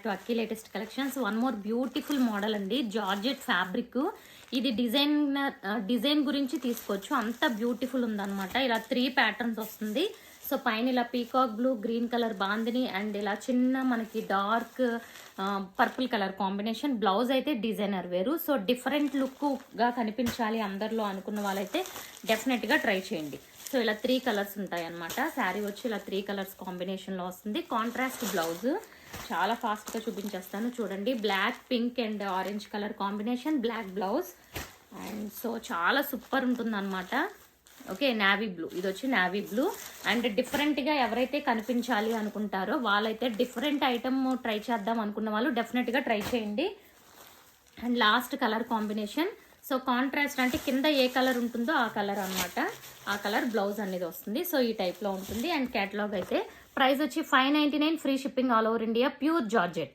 To Akki latest collections. One more beautiful model అండి, georgette fabric. ఇది design గురించి తీసుకోవచ్చు, అంత బ్యూటిఫుల్ ఉందన్నమాట. ఇలా 3 ప్యాటర్న్స్ వస్తుంది. సో పైన ఇలా peacock blue, green colour bandhani and ఇలా చిన్న మనకి dark purple colour combination. Blouse అయితే డిజైనర్ వేరు. సో డిఫరెంట్ లుక్గా కనిపించాలి అందరిలో అనుకున్న వాళ్ళైతే డెఫినెట్గా ట్రై చేయండి. సో ఇలా 3 కలర్స్ ఉంటాయి అన్నమాట. శారీ వచ్చి ఇలా 3 కలర్స్ కాంబినేషన్లో వస్తుంది. Contrast blouse. చాలా ఫాస్ట్గా చూపించేస్తాను చూడండి. Black, pink and orange colour combination, black blouse. And so చాలా సూపర్ ఉంటుంది అనమాట. Okay, navy blue. ఇది వచ్చి నావీ బ్లూ. అండ్ డిఫరెంట్గా ఎవరైతే కనిపించాలి అనుకుంటారో వాళ్ళైతే డిఫరెంట్ ఐటమ్ ట్రై చేద్దాం అనుకున్న వాళ్ళు డెఫినెట్గా ట్రై చేయండి. And last colour combination. So contrast అంటే కింద ఏ కలర్ ఉంటుందో ఆ కలర్ అనమాట. ఆ కలర్ బ్లౌజ్ అనేది వస్తుంది. సో ఈ టైప్లో ఉంటుంది. అండ్ క్యాటలాగ్ అయితే ప్రైస్ వచ్చి 599, free shipping all over India, pure georgette.